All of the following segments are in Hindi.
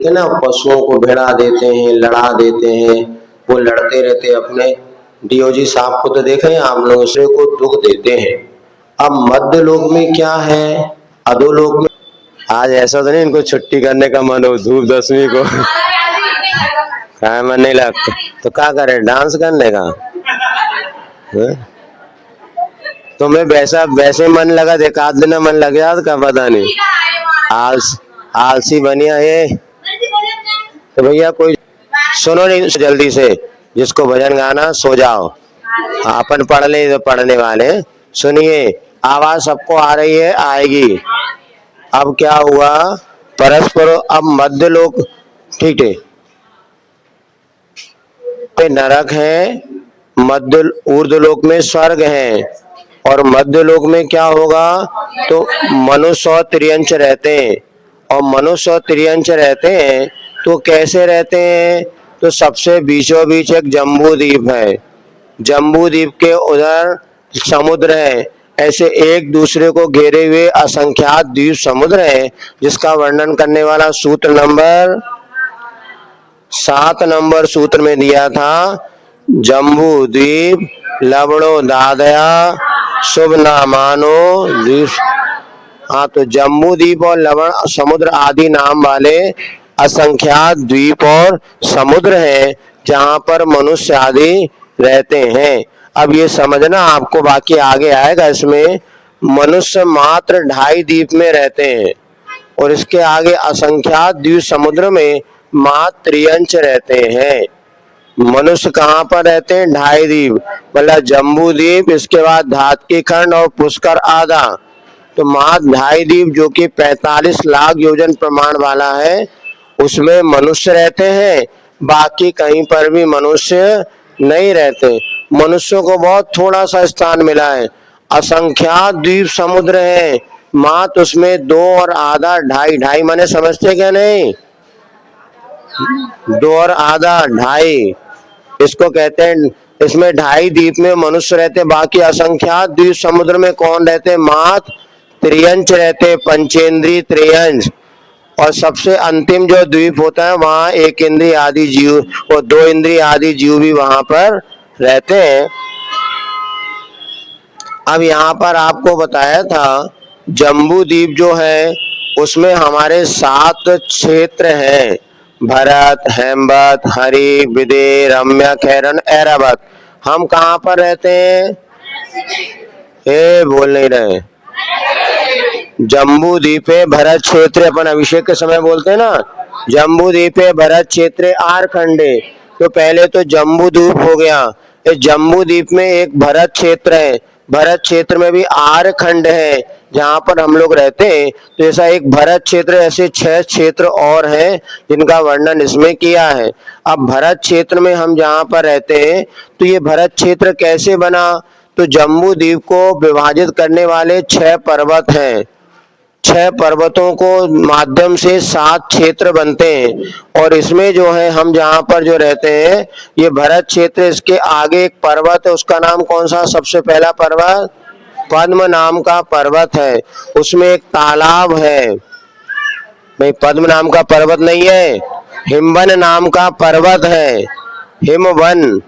है ना, पशुओं को भिड़ा देते हैं, लड़ा देते हैं, वो लड़ते रहते हैं अपने। डीओजी साहब को तो देखे आप लोग, उसे को दुख देते हैं। अब मध्य लोक में क्या है, अधोलोक में आज ऐसा तो नहीं इनको छुट्टी करने का मन हो धूप दसवीं को मन नहीं लगता तो क्या करे, डांस करने का है? तुम्हें वैसे मन लगा, एक आध दिन मन लग गया का पता नहीं, आलसी बनिया है। तो भैया कोई सुनो नहीं जल्दी से, जिसको भजन गाना सो जाओ, अपन पढ़ ले तो पढ़ने वाले। सुनिए, आवाज सबको आ रही है, आएगी। अब क्या हुआ, परस्पर अब मध्य लोक, ठीक है, नरक है, मध्य ऊर्ध्व लोक में स्वर्ग है, और मध्य लोक में क्या होगा, तो मनुष्य और त्रियंच रहते हैं। और मनुष्य और त्रियंच रहते हैं तो कैसे रहते हैं, तो सबसे बीचों बीच एक जम्बू द्वीप है, जम्बू द्वीप के उधर समुद्र है। ऐसे एक दूसरे को घेरे हुए असंख्यात द्वीप समुद्र है, जिसका वर्णन करने वाला सूत्र नंबर 7 नंबर सूत्र में दिया था, जम्बू द्वीप लवणो दादया शुभ नामानो द्वीप। हाँ, तो जम्बू द्वीप और लवण समुद्र आदि नाम वाले असंख्यात द्वीप और समुद्र हैं, जहाँ पर मनुष्य आदि रहते हैं। अब ये समझना आपको, बाकी आगे आएगा इसमें। मनुष्य मात्र 2.5 द्वीप में रहते हैं, और इसके आगे असंख्यात द्वीप समुद्र में मात्र त्रियंच रहते हैं। मनुष्य कहाँ पर रहते हैं, 2.5 द्वीप, मतलब जम्बू द्वीप, इसके बाद धात्की खंड और पुष्कर आधा। तो मात्र 2.5 द्वीप जो कि 45 लाख योजन प्रमाण वाला है, उसमें मनुष्य रहते हैं। बाकी कहीं पर भी मनुष्य नहीं रहते। मनुष्यों को बहुत थोड़ा सा स्थान मिला है। असंख्यात द्वीप समुद्र है, मात्र उसमें 2 और आधा, 2.5 माने समझते क्या नहीं, 2 और आधा 2.5, इसको कहते हैं। इसमें 2.5 द्वीप में मनुष्य रहते, बाकी असंख्यात द्वीप समुद्र में कौन रहते, मात्र त्रियंच रहते, पंचेंद्रीय त्रियंच। और सबसे अंतिम जो द्वीप होता है, वहां एक इंद्रिय आदि जीव और 2 इंद्रिय आदि जीव भी वहां पर रहते हैं। अब यहाँ पर आपको बताया था, जम्बू द्वीप जो है उसमें हमारे 7 क्षेत्र हैं, भरत, हेमवत, हरि, विदे, रम्य, खैरन, ऐरावत। हम कहाँ पर रहते हैं, बोल नहीं रहे, जम्बू द्वीपे भरत क्षेत्र, अपन अभिषेक के समय बोलते हैं ना, जम्बू द्वीपे भरत क्षेत्र आर खंडे। तो पहले तो जम्बू द्वीप हो गया, इस जम्बू द्वीप में एक भरत क्षेत्र है, भरत क्षेत्र में भी 8 खंड है जहाँ पर हम लोग रहते हैं। तो ऐसा एक भरत क्षेत्र, ऐसे 6 क्षेत्र और हैं जिनका वर्णन इसमें किया है। अब भरत क्षेत्र में हम जहाँ पर रहते हैं, तो ये भरत क्षेत्र कैसे बना, तो जम्बू द्वीप को विभाजित करने वाले 6 पर्वत हैं, 6 पर्वतों को माध्यम से 7 क्षेत्र बनते हैं। और इसमें जो है हम जहाँ पर जो रहते हैं, ये भरत क्षेत्र, इसके आगे एक पर्वत है, उसका नाम कौन सा, सबसे पहला पर्वत पद्म नाम का पर्वत है। उसमें एक तालाब है, नहीं पद्म नाम का पर्वत नहीं है, हिमवन नाम का पर्वत है, हिमवन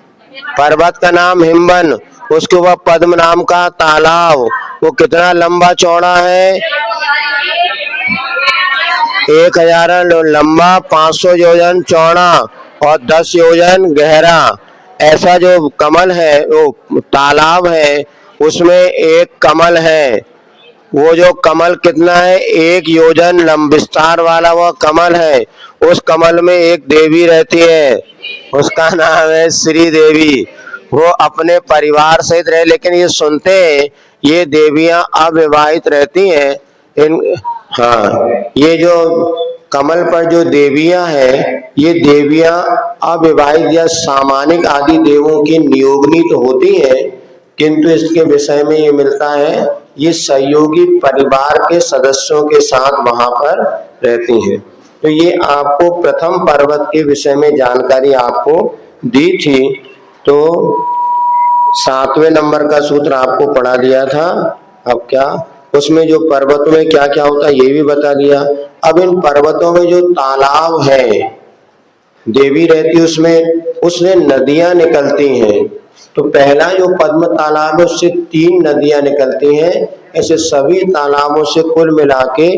पर्वत का नाम हिमवन, उसके ऊपर पद्म नाम का तालाब। वो कितना लंबा चौड़ा है, 1000 लंबा, 500 योजन चौड़ा और 10 योजन गहरा। ऐसा जो कमल है, वो तालाब है, उसमें एक कमल है। वो जो कमल कितना है, 1 योजन लंब विस्तार वाला वो कमल है। उस कमल में एक देवी रहती है, उसका नाम है श्री देवी। वो अपने परिवार सहित रहे, लेकिन ये सुनते हैं ये देवियां अविवाहित रहती हैं। हाँ, ये जो कमल पर जो देवियां हैं, ये देवियां अविवाहित या सामानिक आदि देवों की नियोगनी तो होती हैं, किंतु इसके विषय में ये मिलता है, ये सहयोगी परिवार के सदस्यों के साथ वहां पर रहती हैं। तो ये आपको प्रथम पर्वत के विषय में जानकारी आपको दी थी। तो 7वें नंबर का सूत्र आपको पढ़ा दिया था। अब क्या उसमें जो पर्वत में क्या क्या होता है ये भी बता दिया। अब इन पर्वतों में जो तालाब है, देवी रहती है उसमें नदियां निकलती हैं। तो पहला जो पद्म तालाब है उससे 3 नदियां निकलती हैं। ऐसे सभी तालाबों से कुल मिला के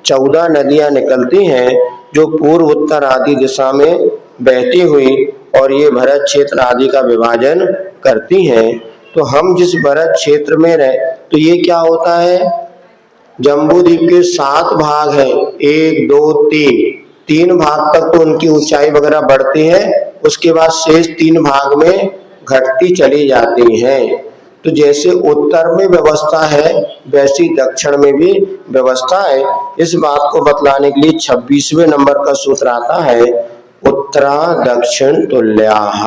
14 नदियां निकलती हैं, जो पूर्व उत्तर आदि दिशा में बहती हुई और ये भरत क्षेत्र आदि का विभाजन करती हैं। तो हम जिस भरत क्षेत्र में रहे, तो ये क्या होता है, जम्बू द्वीप के 7 भाग हैं, 1 2 3 भाग तक तो उनकी ऊंचाई वगैरह बढ़ती है, उसके बाद शेष 3 भाग में घटती चली जाती हैं। तो जैसे उत्तर में व्यवस्था है वैसी दक्षिण में भी व्यवस्था है। इस बात को बतलाने के लिए 26वें नंबर का सूत्र आता है, उत्तरा दक्षिण तुल्याः।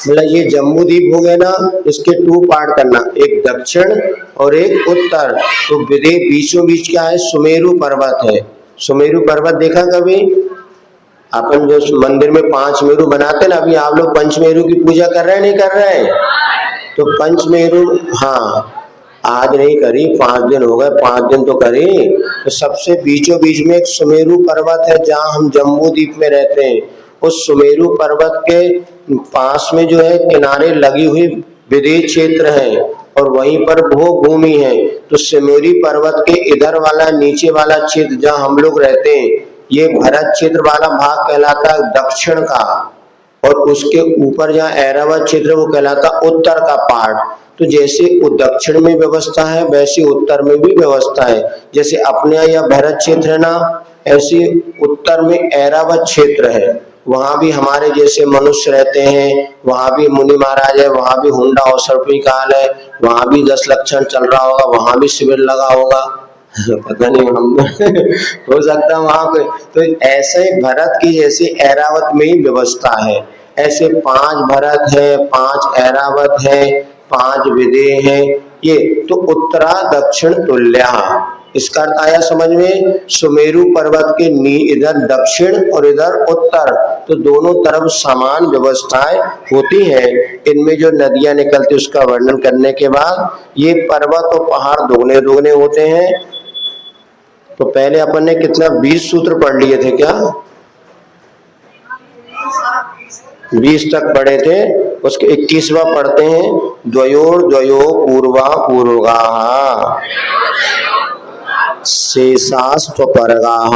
मतलब ये जम्बू द्वीप हो गए ना, इसके 2 पार्ट करना, एक दक्षिण और एक उत्तर। तो बीचों बीच क्या है, सुमेरु पर्वत है। सुमेरु पर्वत देखा कभी? अपन जो मंदिर में 5 मेरु बनाते ना, अभी आप लोग पंचमेरु की पूजा कर रहे हैं नहीं कर रहे हैं? तो पंचमेरु, हाँ आज नहीं करी, 5 दिन हो गए, 5 दिन तो करी। तो सबसे बीचों बीच में एक सुमेरु पर्वत है, जहाँ हम जम्बू द्वीप में रहते हैं। उस सुमेरु पर्वत के पास में जो है किनारे लगी हुई विदेश क्षेत्र है और वहीं पर भोग भूमि है। तो सुमेरु पर्वत के इधर वाला नीचे वाला क्षेत्र जहाँ हम लोग रहते हैं, ये भरत क्षेत्र वाला भाग कहलाता है दक्षिण का, और उसके ऊपर जहाँ ऐरावत क्षेत्र वो कहलाता उत्तर का पार्ट। तो जैसे दक्षिण में व्यवस्था है वैसे उत्तर में भी व्यवस्था है। जैसे अपने यहाँ यह भरत क्षेत्र है ना, ऐसे उत्तर में ऐरावत क्षेत्र है, वहां भी हमारे जैसे मनुष्य रहते हैं, वहां भी मुनि महाराज है, वहां भी हुंडा और सर्पी काल है, वहां भी 10 लक्षण चल रहा होगा, वहां भी शिविर लगा होगा पता नहीं हम हो सकता है वहां पे। तो ऐसे भरत की जैसे ऐरावत में ही व्यवस्था है, ऐसे 5 भरत है, 5 ऐरावत है, 5 विदेह है। ये तो उत्तरा दक्षिण तुल्याः, इसका अर्थ आया समझ में? सुमेरु पर्वत के इधर दक्षिण और इधर उत्तर, तो दोनों तरफ समान व्यवस्थाएं होती है। इनमें जो नदियां निकलती उसका वर्णन करने के बाद ये पर्वत और पहाड़ दोगुने दोगुने होते हैं। तो पहले अपन ने कितना 20 सूत्र पढ़ लिए थे क्या? 20 तक पढ़े थे, उसके 21वां पढ़ते हैं, द्वयोर द्वयो पूर्वा पूर्वगाः शेषास्त्वपरगाः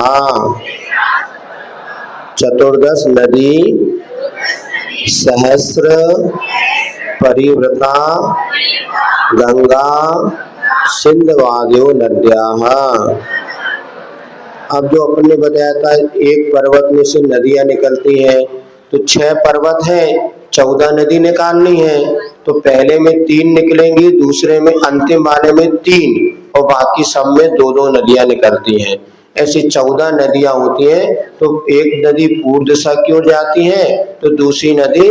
चतुर्दश नदी सहस्र परिवृता गंगा सिंधवाद्यो नद्याः। अब जो अपन ने बताया था, एक पर्वत में से नदियां निकलती हैं, तो 6 पर्वत हैं, 14 नदी निकालनी है। तो पहले में 3 निकलेंगी, दूसरे में अंतिम वाले में 3, और बाकी सब में 2-2 नदियां निकलती हैं। ऐसी 14 नदियां होती हैं। तो एक नदी पूर्व दिशा की ओर जाती है, तो दूसरी नदी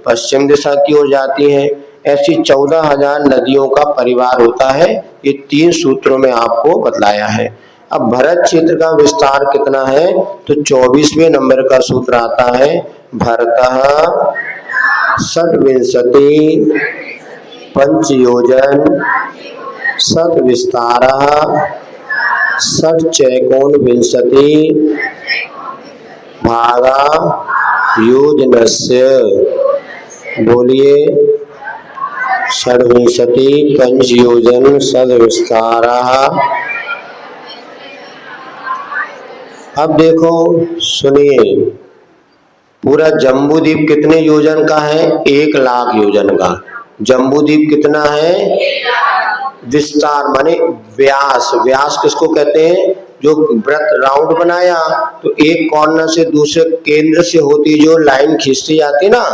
पश्चिम दिशा की ओर जाती है। ऐसी 14,000 नदियों का परिवार होता है। ये 3 सूत्रों में आपको बतलाया है। अब भरत क्षेत्र का विस्तार कितना है, तो 24वें नंबर का सूत्र आता है, भरतः षड्विंशति पंचयोजन सद्विस्तारः षट्चैकोनविंशति भागा योजनस्य। बोलिए, षड्विंशति पंचयोजन सद्विस्तारः। अब देखो सुनिए, पूरा जम्बू द्वीप कितने योजन का है? 1 लाख योजन का। जम्बू द्वीप कितना है? विस्तार माने व्यास। व्यास किसको कहते हैं? जो वृत्त राउंड बनाया, तो एक कॉर्नर से दूसरे केंद्र से होती जो लाइन खींचती जाती ना,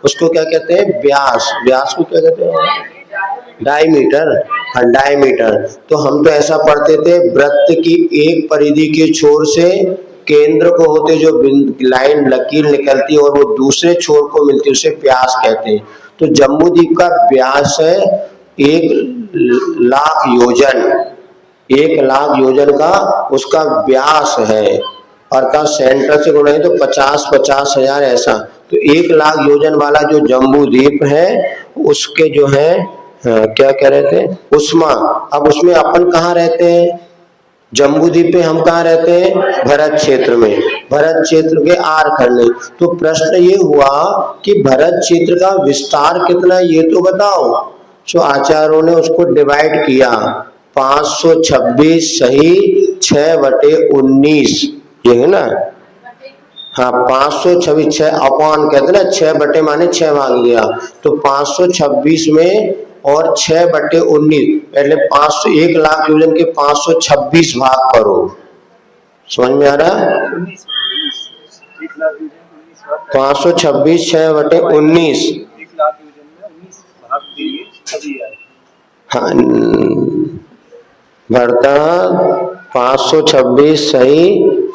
उसको क्या कहते हैं? व्यास। व्यास को क्या कहते हैं? डायमीटर। हाँ, डायमीटर। तो हम तो ऐसा पढ़ते थे, वृत्त की एक परिधि के छोर से केंद्र को होते जो लाइन लकीर निकलती है और वो दूसरे छोर को मिलती है, उसे व्यास कहते हैं। तो जम्बू द्वीप का व्यास है 1 लाख योजन। 1 लाख योजन का उसका व्यास है, अर्थात सेंटर से गुणा तो 50-50 हजार ऐसा। तो 1 लाख योजन वाला जो जम्बू द्वीप है, उसके जो है क्या कह रहे थे? उस्मा। अब उसमें अपन कहाँ रहते हैं? जम्बूद्वीप पे हम कहाँ रहते हैं? भरत क्षेत्र में, भरत क्षेत्र के आर खंड। तो प्रश्न ये हुआ कि भरत क्षेत्र का विस्तार कितना है ये तो बताओ। तो आचार्यों ने उसको डिवाइड किया, 526 सही 6/19, ये है ना। हाँ 526, 6 अपॉन कहते ना, 6 बटे माने 6 भाग दिया, तो 526 में और 6/19, पहले 500 1 लाख योजन के 526 भाग करो। समझ में आ रहा है? 526 6/19, हाँ भरता 526 सही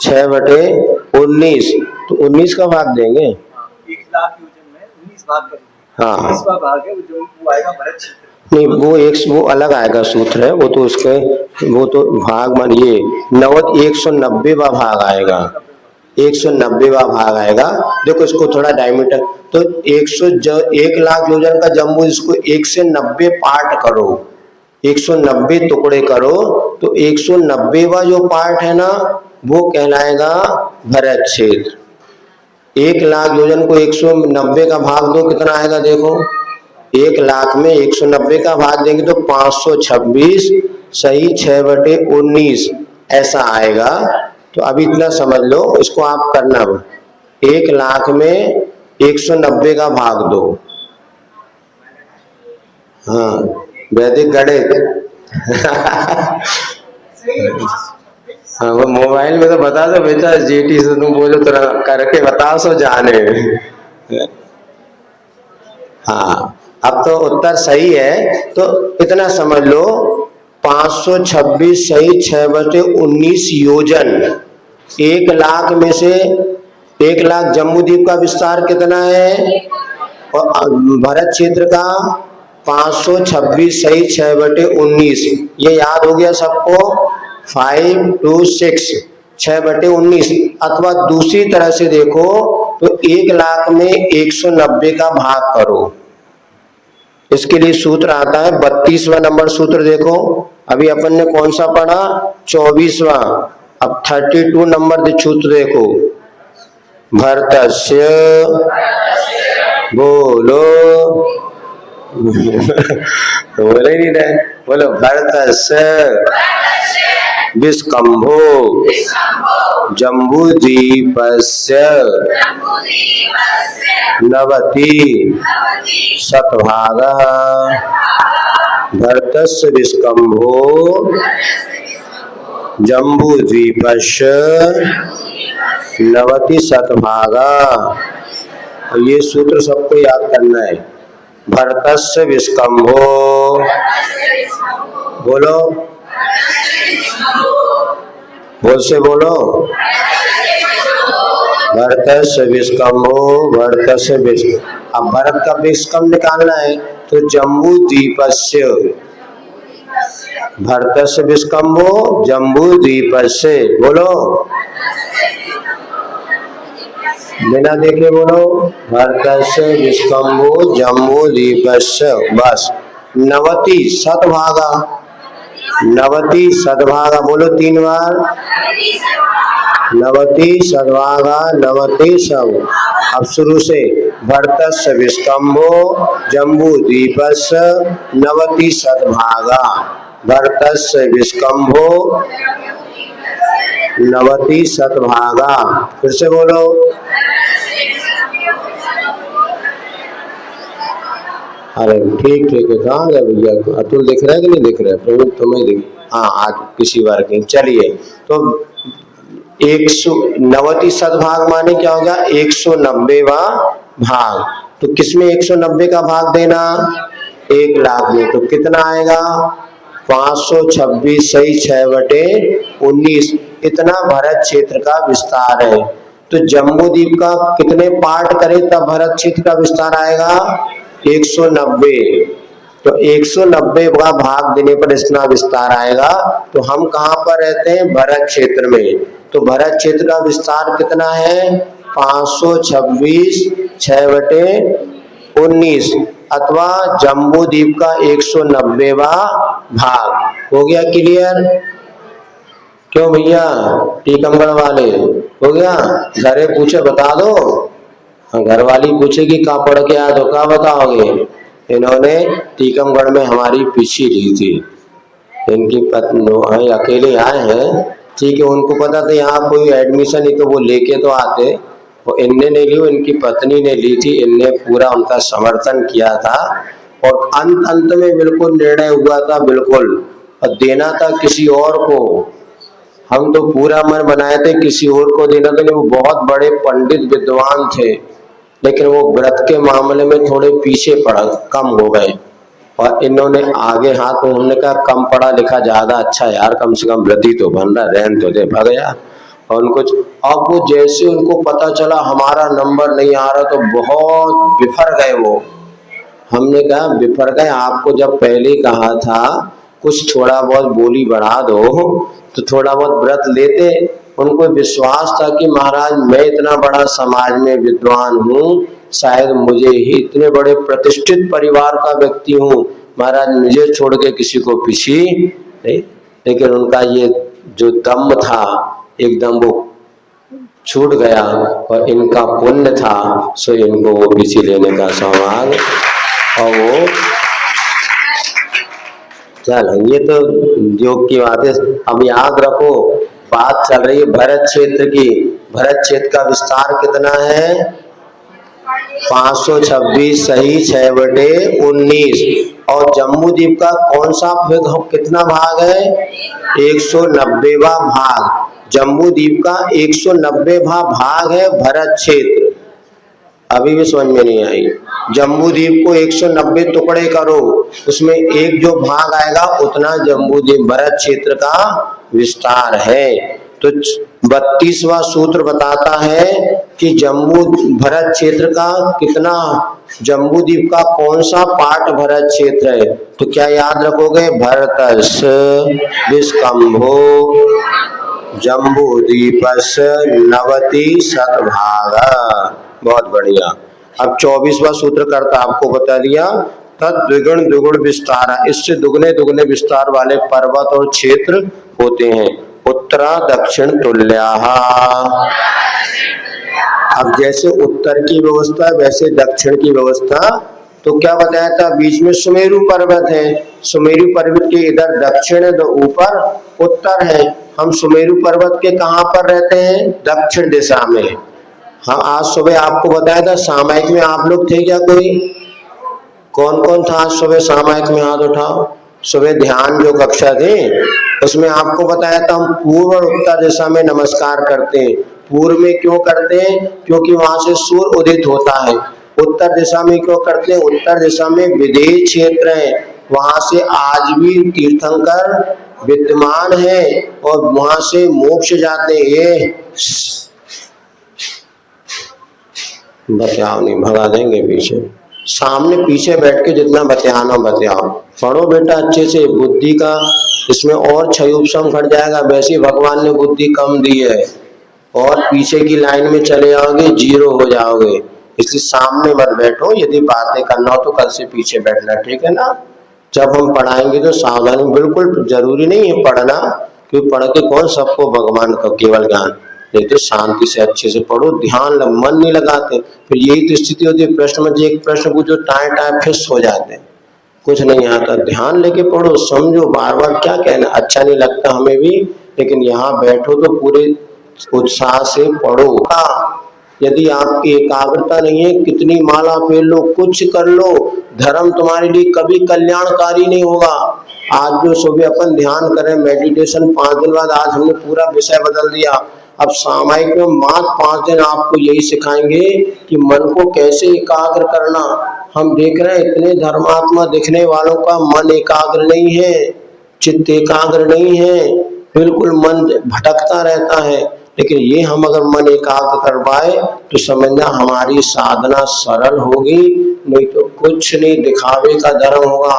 6/19, तो 19 का भाग देंगे। 1,00,000 योजन में 19 भाग करेंगे। हाँ 19वां भाग है वो आएगा भरत क्षेत्र। नहीं वो अलग आएगा सूत्र है, वो तो उसके वो तो भाग मानिए 190वां भाग आएगा, 190वां भाग आएगा। देखो इसको थोड़ा डायमीटर, तो 1 लाख योजन का जम्बू, इसको 1 से 90 पार्ट करो, 190 टुकड़े करो, तो 190वां जो पार्ट है ना वो कहलाएगा भरत क्षेत्र। 1 लाख योजन को 190 का भाग दो, कितना आएगा देखो, 1 लाख में 190 का भाग देंगे तो 526 सही 6/19 ऐसा आएगा। तो अभी इतना समझ लो, इसको आप करना, 1 लाख में 190 का भाग दो। हाँ वैदिक गणित हाँ वो मोबाइल में तो बता दो बेटा, जीटी से तुम बोलो तो करके बताओ सो जाने। हाँ अब तो उत्तर सही है, तो इतना समझ लो 526 सही 6/19 योजन। 1 लाख में से 1 लाख जम्बूद्वीप का विस्तार कितना है, और भरत क्षेत्र का 526 सही 6/19, ये याद हो गया सबको, 5 2 6 6/19। अथवा दूसरी तरह से देखो तो 1 लाख में 190 का भाग करो, इसके लिए सूत्र आता है 32वां नंबर सूत्र। देखो अभी अपन ने कौन सा पढ़ा, 24वां, अब 32 नंबर सूत्र देखो, भरतस्य बोलो बोले ही नहीं रहे, बोलो भरतस्य विस्कंभो जम्बूद्वीपस्य 90 शतभागः भरतस्य विस्कंभो जम्बूद्वीपस्य 90 शतभागः। ये सूत्र सबको याद करना है, भरतस्य विस्कंभो, बोलो बोल से बोलो, भरतस्य विस्कंभो, भरतस्य विस्कंभो। अब भरत का विस्कंभ निकालना है तो जम्बूद्वीपस्य, भरतस्य विस्कंभो जम्बूद्वीपस्य, बोलो बिना देखे बोलो, भरतस्य विस्कंभो जम्बूद्वीपस्य, बस 90 शतभागा, 90 शतभागा, बोलो 3 बार, 90 शतभागा 90 सब। अब शुरू से, भरतस्य विस्कंभो जम्बूद्वीपस्य 90 शतभागा, भरतस्य विस्कंभो 90 शतभागा, फिर से बोलो, अरे ठीक ठीक है, कहाँ गया भैया, अतुल दिख रहा है कि नहीं दिख रहा है, प्रवीण तुम्हें दिख, हाँ आज किसी बार की। चलिए तो 190 शतभाग माने क्या होगा, 190वां भाग, तो किसमें 190 का भाग देना, 1 लाख में, तो कितना आएगा 526 सही 6/19, इतना भरत क्षेत्र का विस्तार है। तो जम्बूद्वीप का कितने पार्ट करें तब भरत क्षेत्र का विस्तार आएगा, 190, तो 190 का भाग देने पर इतना विस्तार आएगा। तो हम कहाँ पर रहते हैं, भरत क्षेत्र में, तो भरत क्षेत्र का विस्तार कितना है, 526 6/19 अथवा जम्बूद्वीप का 190वां भाग। हो गया क्लियर? क्यों भैया टीकमगढ़ वाले हो गया, घरे पूछे बता दो, घर वाली पूछेगी कहाँ पढ़ के आए तो क्या बताओगे। इन्होंने टीकमगढ़ में हमारी पीछी ली थी, इनकी पत्नी अकेले आए हैं, ठीक है, उनको पता था यहाँ कोई एडमिशन ही तो वो लेके तो आते, वो इनने नहीं ली, इनकी पत्नी ने ली थी, इनने पूरा उनका समर्थन किया था और अंत में बिल्कुल निर्णय हुआ था बिल्कुल, और देना था किसी और को। हम तो पूरा मन बनाए थे किसी और को देना था, वो बहुत बड़े पंडित विद्वान थे, लेकिन वो व्रत के मामले में थोड़े पीछे कम हो गए, और इन्होंने आगे हाथ में, उन्होंने कहा कम पढ़ा लिखा ज्यादा अच्छा यार, कम से कम व्रती तो बन रहा, रहन तो दे, भग गया। और उनको अब वो जैसे उनको पता चला हमारा नंबर नहीं आ रहा तो बहुत बिफर गए वो। हमने कहा बिफर गए, आपको जब पहले ही कहा था कुछ थोड़ा बहुत बोली बढ़ा दो तो थोड़ा बहुत व्रत लेते। उनको विश्वास था कि महाराज मैं इतना बड़ा समाज में विद्वान हूँ, शायद मुझे ही, इतने बड़े प्रतिष्ठित परिवार का व्यक्ति हूँ, महाराज मुझे छोड़ के किसी को पीछे नहीं। लेकिन उनका ये जो दम था एकदम वो छूट गया, और इनका पुण्य था सो इनको वो पीछे लेने का सौभाग्य। और वो चल, ये तो योग की बात है। अब याद रखो बात चल रही है भरत क्षेत्र की, भरत क्षेत्र का विस्तार कितना है, 526 सही 6/19, और जम्बू द्वीप का कौन सा कितना भाग है, 190वां भाग। जम्बू द्वीप का 190वां भाग है भरत क्षेत्र। अभी भी समझ में नहीं आई, जम्बू द्वीप को 190 टुकड़े करो, उसमें एक जो भाग आएगा उतना जम्बू द्वीप भरत क्षेत्र का विस्तार है। तो 32वां सूत्र बताता है कि जम्बू भरत क्षेत्र का कितना, जम्बू द्वीप का कौन सा पार्ट भरत क्षेत्र है। तो क्या याद रखोगे, भरतस् विस्कंभो जम्बू द्वीपस् नवति शतभागा। बहुत बढ़िया। अब 24वां सूत्र करता आपको बता दिया, तद द्विगुण द्विगुण विस्तार, इससे दुगने दुगने विस्तार वाले पर्वत और क्षेत्र होते हैं। उत्तरा दक्षिण तुल्या। अब जैसे उत्तर की व्यवस्था वैसे दक्षिण की व्यवस्था। तो क्या बताया था, बीच में सुमेरु पर्वत है, सुमेरु पर्वत के इधर दक्षिण है तो ऊपर उत्तर है। हम सुमेरु पर्वत के कहाँ पर रहते हैं, दक्षिण दिशा में। हाँ, आज सुबह आपको बताया था सामायिक में आप लोग थे क्या, कोई कौन कौन था आज सुबह सामायिक में, हाथ उठाओ। सुबह ध्यान जो कक्षा थी उसमें आपको बताया था हम पूर्व और उत्तर दिशा में नमस्कार करते हैं। पूर्व में क्यों करते हैं, क्योंकि वहां से सूर्य उदित होता है। उत्तर दिशा में क्यों करते हैं, उत्तर दिशा में विदेह क्षेत्र है, वहां से आज भी तीर्थंकर विद्यमान है और वहां से मोक्ष जाते हैं। बतियाओ नहीं, भगा देंगे पीछे, सामने पीछे बैठ के जितना बतियाना बतियाओ। पढ़ो बेटा अच्छे से, बुद्धि का इसमें और क्षयोपशम घट जाएगा। वैसे भगवान ने बुद्धि कम दी है और पीछे की लाइन में चले जाओगे जीरो हो जाओगे, इसलिए सामने मत बैठो। यदि बातें करना हो तो कल से पीछे बैठना, ठीक है ना। जब हम पढ़ाएंगे तो सावधानी, बिल्कुल जरूरी नहीं है पढ़ना, क्योंकि पढ़ के कौन सबको भगवान का केवल ज्ञान, नहीं तो शांति से अच्छे से पढ़ो, ध्यान मन नहीं लगाते, फिर यही तो स्थिति होती है। प्रश्न में एक प्रश्न पूछो टाइम टाइम फिस हो जाते हैं, कुछ नहीं आता। ध्यान लेके पढ़ो, समझो, बार बार क्या कहना, अच्छा नहीं लगता हमें भी, लेकिन यहाँ बैठो तो पूरे उत्साह से पढ़ो। यदि आपकी एकाग्रता नहीं है, कितनी माला फेर लो, कुछ कर लो, धर्म तुम्हारे लिए कभी कल्याणकारी नहीं होगा। आज जो सुबह अपन ध्यान करें, मेडिटेशन, 5 दिन बाद आज हमने पूरा विषय बदल दिया। अब सामायिक में मात्र 5 दिन आपको यही सिखाएंगे कि मन को कैसे एकाग्र करना। हम देख रहे हैं इतने धर्मात्मा दिखने वालों का मन एकाग्र नहीं है, चित्त एकाग्र नहीं है, बिल्कुल मन भटकता रहता है। लेकिन ये हम अगर मन एकाग्र कर पाए तो समझना हमारी साधना सरल होगी, नहीं तो कुछ नहीं, दिखावे का धर्म होगा।